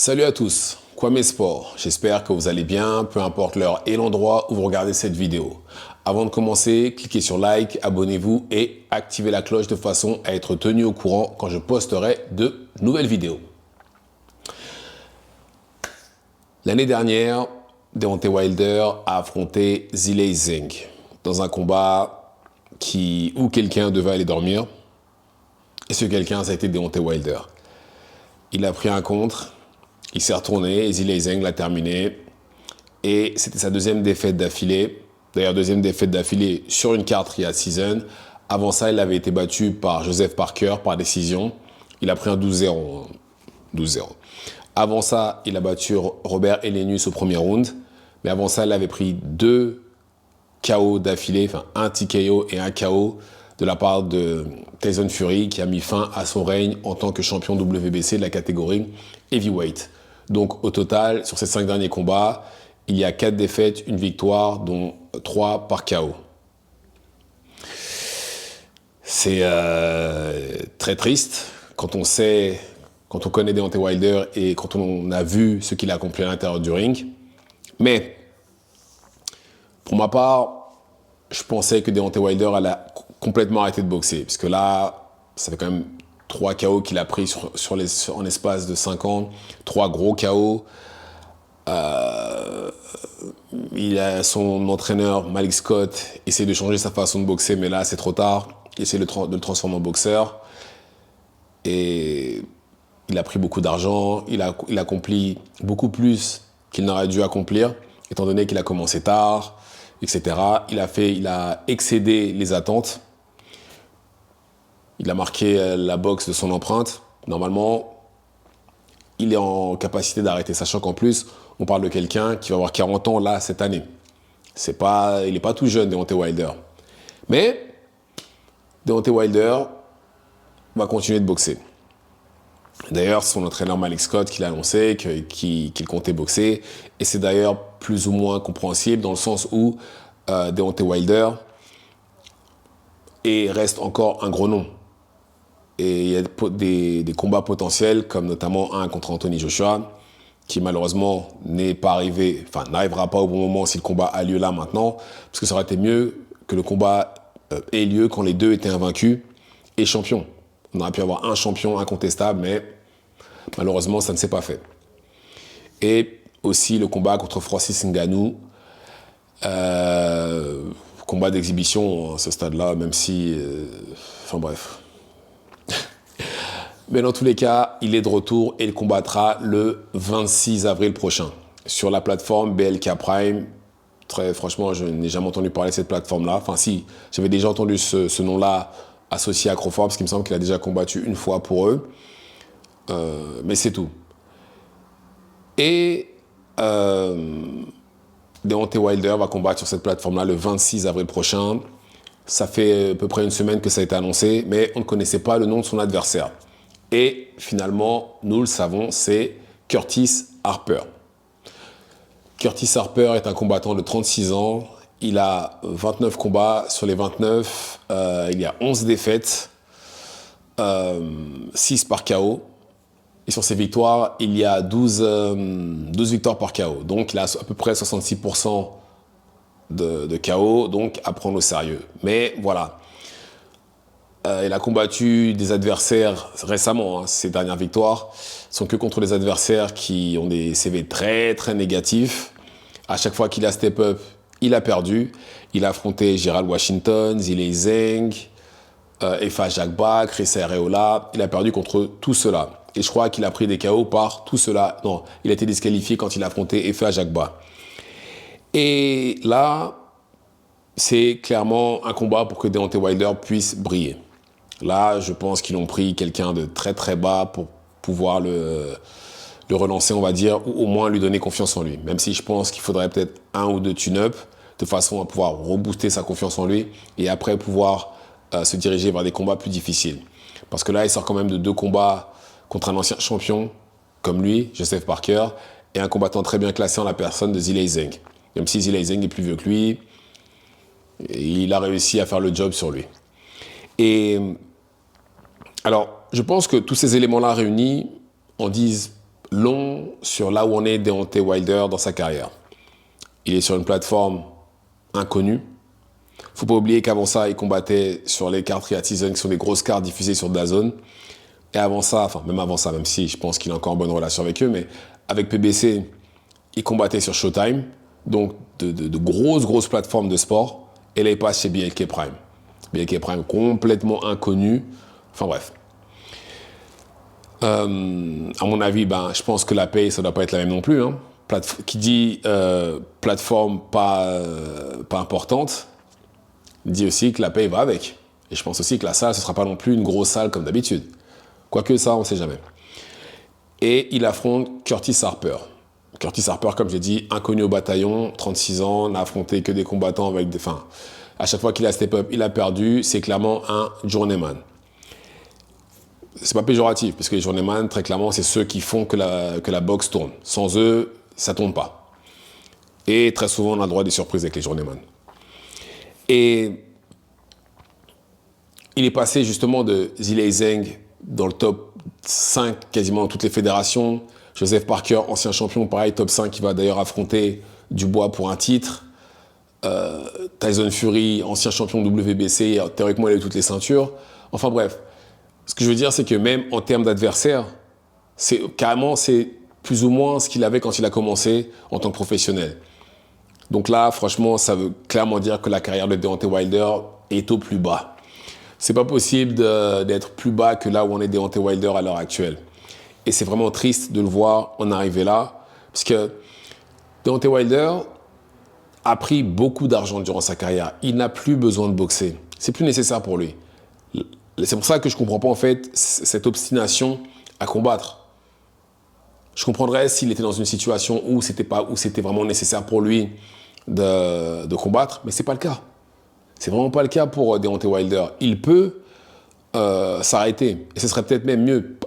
Salut à tous, Kwame Sport. J'espère que vous allez bien, peu importe l'heure et l'endroit où vous regardez cette vidéo. Avant de commencer, cliquez sur like, abonnez-vous et activez la cloche de façon à être tenu au courant quand je posterai de nouvelles vidéos. L'année dernière, Deontay Wilder a affronté Zhilei Zhang dans un combat où quelqu'un devait aller dormir. Et ce quelqu'un, ça a été Deontay Wilder. Il a pris un contre. Il s'est retourné et Zhilei Zhang l'a terminé. Et c'était sa deuxième défaite d'affilée. D'ailleurs, deuxième défaite d'affilée sur une carte Riyadh Season. Avant ça, il avait été battu par Joseph Parker par décision. Il a pris un 12-0. 12-0. Avant ça, il a battu Robert Helenius au premier round. Mais avant ça, il avait pris 2 KO d'affilée, enfin un TKO et un KO de la part de Tyson Fury qui a mis fin à son règne en tant que champion WBC de la catégorie Heavyweight. Donc au total, sur ces 5 derniers combats, il y a 4 défaites, une victoire, dont 3 par KO. C'est très triste quand on connaît Deontay Wilder et quand on a vu ce qu'il a accompli à l'intérieur du ring. Mais pour ma part, je pensais que Deontay Wilder allait complètement arrêter de boxer. Parce que là, ça fait quand même 3 KO qu'il a pris en espace de 5 ans. 3 gros KO. Son entraîneur, Malik Scott, essaie de changer sa façon de boxer, mais là, c'est trop tard. Il essaie de le transformer en boxeur. Et il a pris beaucoup d'argent. Il a accompli beaucoup plus qu'il n'aurait dû accomplir, étant donné qu'il a commencé tard, etc. Il a excédé les attentes. Il a marqué la boxe de son empreinte. Normalement, il est en capacité d'arrêter, sachant qu'en plus, on parle de quelqu'un qui va avoir 40 ans là, cette année. Il n'est pas tout jeune, Deontay Wilder. Mais Deontay Wilder va continuer de boxer. D'ailleurs, son entraîneur Malik Scott qui l'a annoncé qu'il comptait boxer. Et c'est d'ailleurs plus ou moins compréhensible dans le sens où Deontay Wilder reste encore un gros nom. Et il y a des combats potentiels, comme notamment un contre Anthony Joshua, qui malheureusement n'arrivera pas au bon moment si le combat a lieu là maintenant, parce que ça aurait été mieux que le combat ait lieu quand les deux étaient invaincus et champions. On aurait pu avoir un champion incontestable, mais malheureusement, ça ne s'est pas fait. Et aussi le combat contre Francis Ngannou, combat d'exhibition à ce stade-là, même si... enfin bref... Mais dans tous les cas, il est de retour et il combattra le 26 avril prochain sur la plateforme BLK Prime. Très franchement, je n'ai jamais entendu parler de cette plateforme-là. Enfin si, j'avais déjà entendu ce nom-là associé à Crawford parce qu'il me semble qu'il a déjà combattu une fois pour eux. Mais c'est tout. Et Deontay Wilder va combattre sur cette plateforme-là le 26 avril prochain. Ça fait à peu près une semaine que ça a été annoncé, mais on ne connaissait pas le nom de son adversaire. Et finalement, nous le savons, c'est Curtis Harper. Curtis Harper est un combattant de 36 ans. Il a 29 combats. Sur les 29, il y a 11 défaites, 6 par KO. Et sur ses victoires, il y a 12 victoires par KO. Donc, il a à peu près 66% de KO, donc à prendre au sérieux. Mais voilà. Il a combattu des adversaires récemment. Ses dernières victoires sont que contre des adversaires qui ont des CV très très négatifs. À chaque fois qu'il a step up, il a perdu. Il a affronté Gerald Washington, Zhilei Zhang, Efa Jagba, Chris Areola. Il a perdu contre tout cela. Et je crois qu'il a pris des KO par tout cela. Non, il a été disqualifié quand il a affronté Efa Jagba. Et là, c'est clairement un combat pour que Deontay Wilder puisse briller. Là, je pense qu'ils ont pris quelqu'un de très très bas pour pouvoir le relancer, on va dire, ou au moins lui donner confiance en lui. Même si je pense qu'il faudrait peut-être 1 ou 2 tune-up, de façon à pouvoir rebooster sa confiance en lui et après pouvoir se diriger vers des combats plus difficiles. Parce que là, il sort quand même de 2 combats contre un ancien champion comme lui, Joseph Parker, et un combattant très bien classé en la personne de Zhilei Zhang. Même si Zhilei Zhang est plus vieux que lui, il a réussi à faire le job sur lui. Et alors, je pense que tous ces éléments-là réunis en disent long sur là où on est Deontay Wilder dans sa carrière. Il est sur une plateforme inconnue. Faut pas oublier qu'avant ça, il combattait sur les cartes Riyadh Season, qui sont des grosses cartes diffusées sur DAZN. Et avant ça, enfin même avant ça, même si je pense qu'il a encore en bonne relation avec eux, mais avec PBC, il combattait sur Showtime, donc de grosses plateformes de sport. Et là, il passe chez BLK Prime. BLK Prime complètement inconnu. Enfin bref. À mon avis, je pense que la paye, ça doit pas être la même non plus. Hein. Qui dit plateforme pas importante, dit aussi que la paye va avec. Et je pense aussi que la salle, ce sera pas non plus une grosse salle comme d'habitude. Quoique ça, on sait jamais. Et il affronte Curtis Harper. Curtis Harper, comme j'ai dit, inconnu au bataillon, 36 ans, n'a affronté que des combattants avec des... Enfin, à chaque fois qu'il a step up, il a perdu. C'est clairement un journeyman. C'est pas péjoratif, parce que les journeyman, très clairement, c'est ceux qui font que la boxe tourne. Sans eux, ça tourne pas. Et très souvent, on a le droit à des surprises avec les journeyman. Et il est passé justement de Zhilei Zhang dans le top 5 quasiment dans toutes les fédérations. Joseph Parker, ancien champion, pareil, top 5, qui va d'ailleurs affronter Dubois pour un titre. Tyson Fury, ancien champion WBC, théoriquement il a eu toutes les ceintures. Enfin bref, ce que je veux dire, c'est que même en termes d'adversaire, c'est plus ou moins ce qu'il avait quand il a commencé en tant que professionnel. Donc là, franchement, ça veut clairement dire que la carrière de Deontay Wilder est au plus bas. C'est pas possible d'être plus bas que là où on est Deontay Wilder à l'heure actuelle. Et c'est vraiment triste de le voir en arriver là, parce que Deontay Wilder a pris beaucoup d'argent durant sa carrière. Il n'a plus besoin de boxer. C'est plus nécessaire pour lui. C'est pour ça que je comprends pas en fait cette obstination à combattre. Je comprendrais s'il était dans une situation où c'était vraiment nécessaire pour lui de combattre, mais c'est pas le cas. C'est vraiment pas le cas pour Deontay Wilder. Il peut s'arrêter. Et ce serait peut-être même mieux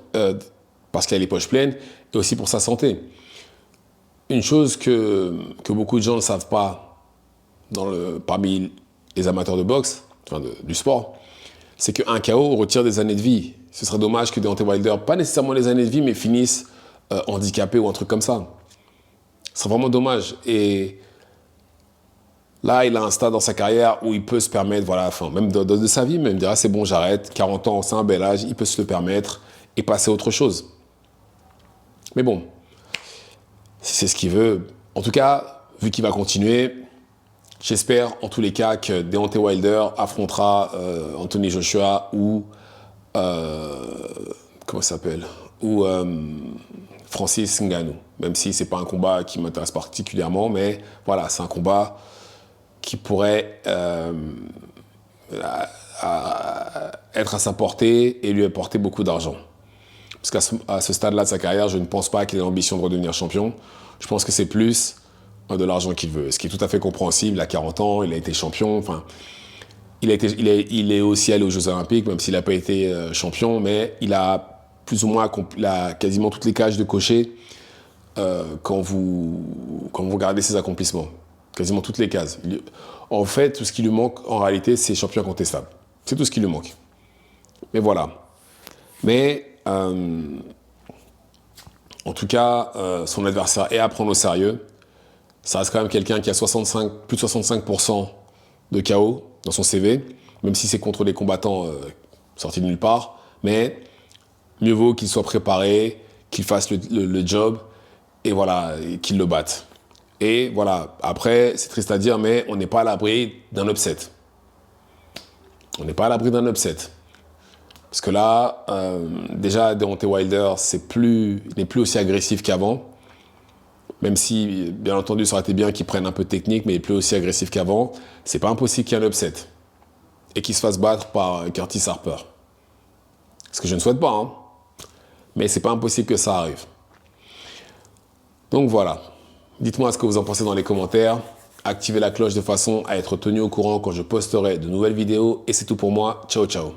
parce qu'il a les poches pleines et aussi pour sa santé. Une chose que beaucoup de gens ne savent pas parmi les amateurs de boxe, du sport, c'est qu'un KO retire des années de vie. Ce serait dommage que Deontay Wilder, pas nécessairement les années de vie, mais finisse handicapé ou un truc comme ça. Ce serait vraiment dommage. Et là, il a un stade dans sa carrière où il peut se permettre, même de sa vie, même dire, c'est bon, j'arrête, 40 ans, c'est un bel âge, il peut se le permettre et passer à autre chose. Mais bon, si c'est ce qu'il veut. En tout cas, vu qu'il va continuer, j'espère en tous les cas que Deontay Wilder affrontera Anthony Joshua ou comment ça s'appelle, ou Francis Ngannou. Même si c'est pas un combat qui m'intéresse particulièrement, mais voilà, c'est un combat qui pourrait être à sa portée et lui apporter beaucoup d'argent. Parce qu'à ce stade-là de sa carrière, je ne pense pas qu'il ait l'ambition de redevenir champion. Je pense que c'est plus de l'argent qu'il veut. Ce qui est tout à fait compréhensible. Il a 40 ans, il a été champion. Enfin, il est aussi allé aux Jeux Olympiques, même s'il n'a pas été champion, mais il a plus ou moins quasiment toutes les cases de cocher quand vous regardez ses accomplissements. Quasiment toutes les cases. En fait, tout ce qui lui manque, en réalité, c'est champion incontestable. C'est tout ce qui lui manque. Mais voilà. Mais en tout cas, son adversaire est à prendre au sérieux. Ça reste quand même quelqu'un qui a plus de 65% de KO dans son CV, même si c'est contre des combattants sortis de nulle part. Mais mieux vaut qu'il soit préparé, qu'il fasse le job, et voilà, qu'il le batte. Et voilà, après, c'est triste à dire, mais on n'est pas à l'abri d'un upset. On n'est pas à l'abri d'un upset. Parce que là, déjà, Deontay Wilder, il n'est plus aussi agressif qu'avant. Même si, bien entendu, ça aurait été bien qu'il prenne un peu de technique, mais il est plus aussi agressif qu'avant. C'est pas impossible qu'il y ait un upset. Et qu'il se fasse battre par Curtis Harper. Ce que je ne souhaite pas, hein. Mais c'est pas impossible que ça arrive. Donc voilà. Dites-moi ce que vous en pensez dans les commentaires. Activez la cloche de façon à être tenu au courant quand je posterai de nouvelles vidéos. Et c'est tout pour moi. Ciao, ciao.